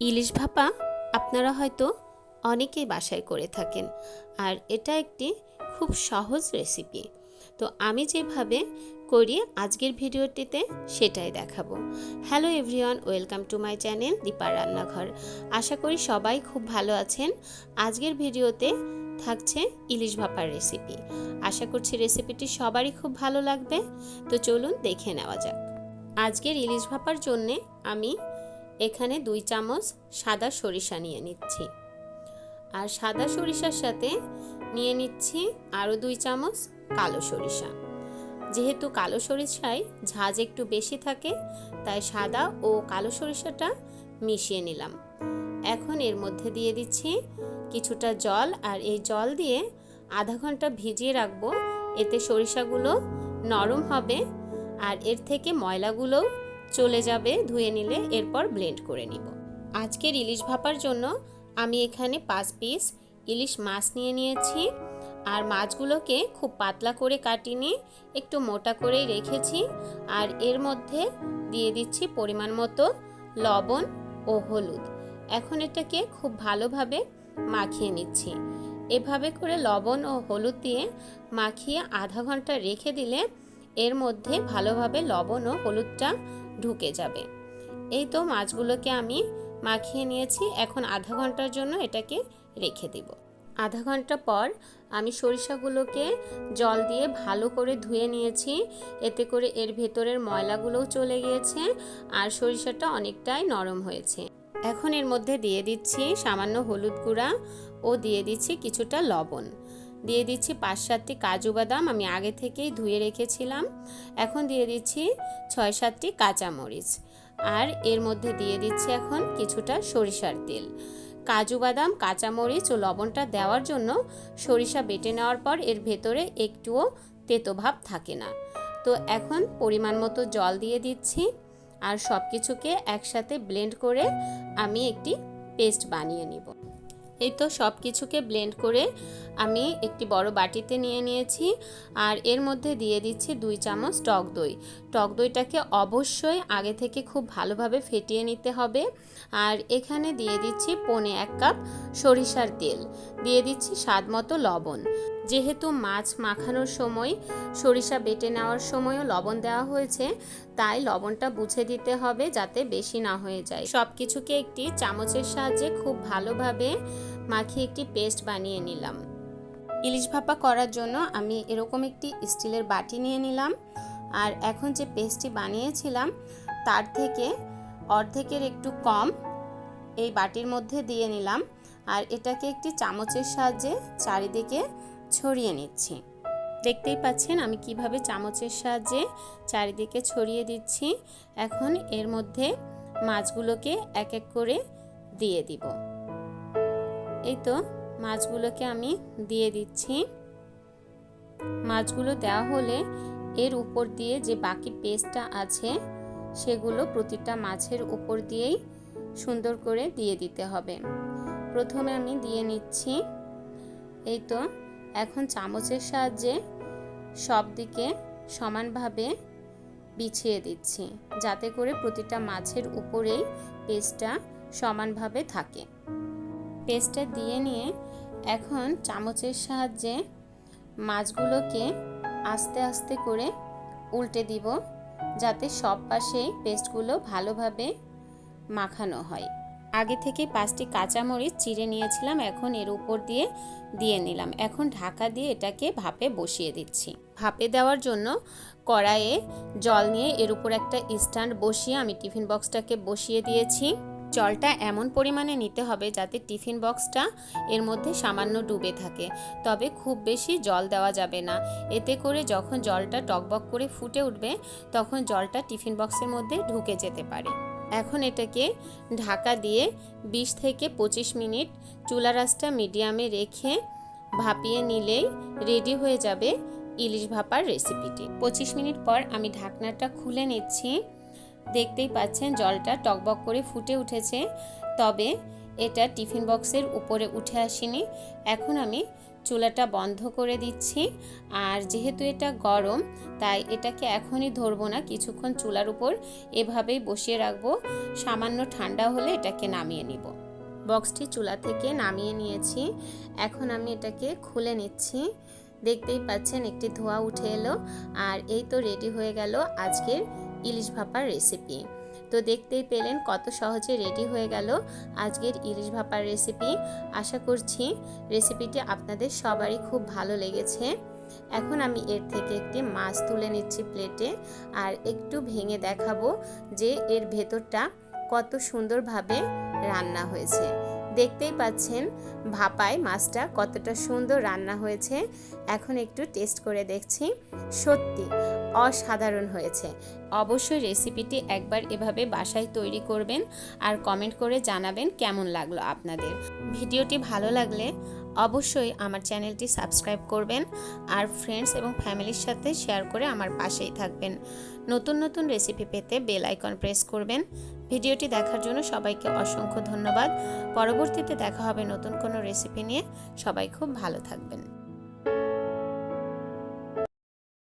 ইলিশ ভাপা আপনারা হয়তো অনেকেই বাসায় করে থাকেন, আর এটা একটি খুব সহজ রেসিপি। তো আমি যেভাবে করি আজকের ভিডিওটিতে সেটাই দেখাবো। Hello everyone, welcome to my channel দীপার রান্নাঘর। আশা করি সবাই খুব ভালো আছেন। আজকের ভিডিওতে থাকছে ইলিশ ভাপার রেসিপি। আশা করছি রেসিপিটি সবারই খুব ভালো লাগবে। তো চলুন দেখে নেওয়া যাক। আজকের ইলিশ ভাপার জন্যে আমি এখানে 2 চামচ সাদা সরিষা নিয়ে নিচ্ছি, আর সাদা সরিষার সাথে নিয়ে নিচ্ছি আরও 2 চামচ কালো সরিষা। যেহেতু কালো সরিষায় ঝাঁজ একটু বেশি থাকে, তাই সাদা ও কালো সরিষাটা মিশিয়ে নিলাম। এখন এর মধ্যে দিয়ে দিচ্ছি কিছুটা জল, আর এই জল দিয়ে আধা ঘন্টা ভিজিয়ে রাখবো। এতে সরিষাগুলো নরম হবে আর এর থেকে ময়লাগুলোও চলে যাবে ধুয়ে নিলে। এরপর ব্লেন্ড করে নিব। আজকের ইলিশ ভাপার জন্য আমি এখানে 5 পিস ইলিশ মাছ নিয়ে নিয়েছি, আর মাছগুলোকে খুব পাতলা করে কাটিয়ে একটু মোটা করেই রেখেছি। আর এর মধ্যে দিয়ে দিচ্ছি পরিমাণ মতো লবণ ও হলুদ। এখন এটাকে খুব ভালোভাবে মাখিয়ে নিচ্ছি। এভাবে করে লবণ ও হলুদ দিয়ে মাখিয়ে আধা ঘন্টা রেখে দিলে এর মধ্যে ভালোভাবে লবণ ও হলুদটা ঢুকে যাবে। এই তো মাছগুলোকে আমি মাখিয়ে নিয়েছি। এখন আধা ঘন্টার জন্য এটাকে রেখে দিব। আধা ঘন্টা পর আমি সরিষাগুলোকে জল দিয়ে ভালো করে ধুয়ে নিয়েছি। এতে করে এর ভেতরের ময়লাগুলোও চলে গিয়েছে আর সরিষাটা অনেকটাই নরম হয়েছে। এখন এর মধ্যে দিয়ে দিচ্ছি সামান্য হলুদ গুঁড়া ও দিয়ে দিচ্ছি কিছুটা লবণ। দিয়ে দিচ্ছি 5-7টি কাজু বাদাম, আমি আগে থেকেই ধুয়ে রেখেছিলাম। এখন দিয়ে দিচ্ছি 6-7টি কাঁচামরিচ, আর এর মধ্যে দিয়ে দিচ্ছি এখন কিছুটা সরিষার তেল। কাজু বাদাম, কাঁচামরিচ ও লবণটা দেওয়ার জন্য সরিষা বেটে নেওয়ার পর এর ভেতরে একটুও তেতো ভাব থাকে না। তো এখন পরিমাণ মতো জল দিয়ে দিচ্ছি, আর সব কিছুকে একসাথে ব্লেন্ড করে আমি একটি পেস্ট বানিয়ে নিব। এই তো সব কিছুকে ব্লেন্ড করে আমি একটি বড় বাটিতে নিয়ে নিয়েছি, আর এর মধ্যে দিয়ে দিচ্ছি 2 চামচ টক দই। টক দইটাকে অবশ্যই আগে থেকে খুব ভালোভাবে ফেটিয়ে নিতে হবে। আর এখানে দিয়ে দিচ্ছি 1.25 কাপ সরিষার তেল, দিয়ে দিচ্ছি স্বাদ মতো লবণ। যেহেতু মাছ মাখানোর সময় সরিষা বেটে নেওয়ার সময়ও লবণ দেওয়া হয়েছে, তাই লবণটা বুঝে দিতে হবে যাতে বেশি না হয়ে যায়। সব কিছুকে একটি চামচের সাহায্যে খুব ভালোভাবে মাখিয়ে একটি পেস্ট বানিয়ে নিলাম। ইলিশ ভাপা করার জন্য আমি এরকম একটি স্টিলের বাটি নিয়ে নিলাম, আর এখন যে পেস্টটি বানিয়েছিলাম তার থেকে অর্ধেকের একটু কম এই বাটির মধ্যে দিয়ে নিলাম, আর এটাকে একটি চামচের সাহায্যে চারিদিকে ছড়িয়ে নিচ্ছি। দেখতেই পাচ্ছেন আমি কিভাবে চামচের সাহায্যে চারিদিকে ছড়িয়ে দিচ্ছি। এখন এর মধ্যে মাছগুলোকে এক এক করে দিয়ে দিব। এই তো মাছগুলোকে আমি দিয়ে দিচ্ছি। মাছগুলো দেওয়া হলে এর উপর দিয়ে যে বাকি পেস্টটা আছে সেগুলো প্রতিটা মাছের উপর দিয়েই সুন্দর করে দিয়ে দিতে হবে। প্রথমে আমি দিয়ে নিচ্ছি। এই তো এখন চামচের সাহায্যে সব দিকে সমানভাবে বিছিয়ে দিচ্ছি, যাতে করে প্রতিটা মাছের উপরেই পেস্টটা সমানভাবে থাকে। পেস্টটা দিয়ে নিয়ে এখন চামচের সাহায্যে মাছগুলোকে আস্তে আস্তে করে উল্টে দিব, যাতে সব পাশেই পেস্টগুলো ভালোভাবে মাখানো হয়। আগে থেকে 5টি কাঁচামরিচ চিড়ে নিয়েছিলাম, এখন এর উপর দিয়ে নিলাম। এখন ঢাকা দিয়ে এটাকে ভাপে বসিয়ে দিচ্ছি। ভাপে দেওয়ার জন্য কড়াইয়ে জল নিয়ে এর উপর একটা স্ট্যান্ড বসিয়ে আমি টিফিন বক্সটাকে বসিয়ে দিয়েছি। জলটা এমন পরিমাণে নিতে হবে যাতে টিফিন বক্সটা এর মধ্যে সামান্য ডুবে থাকে, তবে খুব বেশি জল দেওয়া যাবে না। এতে করে যখন জলটা টকবক করে ফুটে উঠবে তখন জলটা টিফিন বক্সের মধ্যে ঢুকে যেতে পারে। এখন এটাকে ঢাকা দিয়ে 20 থেকে 25 মিনিট চুলার আঁচটা মিডিয়ামে রেখে ভাপিয়ে নিলেই রেডি হয়ে যাবে ইলিশ ভাপার রেসিপিটি। 25 মিনিট পর আমি ঢাকনাটা খুলে নিচ্ছি। দেখতেই পাচ্ছেন জলটা টকবক করে ফুটে উঠেছে, তবে এটা টিফিন বক্সের উপরে উঠে আসেনি। এখন আমি চুলাটা বন্ধ করে দিচ্ছি। আর যেহেতু এটা গরম তাই এটাকে এখনই ধরবো না, কিছুক্ষণ চুলার উপর এভাবেই বসিয়ে রাখবো। সামান্য ঠান্ডা হলে এটাকে নামিয়ে নিব। বক্সটি চুলা থেকে নামিয়ে নিয়েছি। এখন আমি এটাকে খুলে নিচ্ছি। দেখতেই পাচ্ছেন একটি ধোঁয়া উঠে এলো। আর এই তো রেডি হয়ে গেল আজকের ইলিশ ভাপার রেসিপি। তো দেখতেই পেলেন কত সহজে রেডি হয়ে গেল আজকের ইলিশ ভাপার রেসিপি। আশা করছি রেসিপিটি আপনাদের সবারই খুব ভালো লেগেছে। এখন আমি এর থেকে একটি মাছ তুলে নিচ্ছি প্লেটে, আর একটু ভেঙে দেখাবো যে এর ভেতরটা কত সুন্দরভাবে রান্না হয়েছে। দেখতেই পাচ্ছেন ভাপায় মাছটা কতটা সুন্দর রান্না হয়েছে। এখন একটু টেস্ট করে দেখছি, সত্যি অসাধারণ হয়েছে। অবশ্যই রেসিপিটি একবার এভাবে বাসায় তৈরি করবেন আর কমেন্ট করে জানাবেন কেমন লাগলো আপনাদের। ভিডিওটি ভালো লাগলে অবশ্যই আমার চ্যানেলটি সাবস্ক্রাইব করবেন আর ফ্রেন্ডস এবং ফ্যামিলির সাথে শেয়ার করে আমার পাশেই থাকবেন। নতুন নতুন রেসিপি পেতে বেল আইকন প্রেস করবেন। ভিডিওটি দেখার জন্য সবাইকে অসংখ্য ধন্যবাদ। পরবর্তীতে দেখা হবে নতুন কোনো রেসিপি নিয়ে। সবাই খুব ভালো থাকবেন।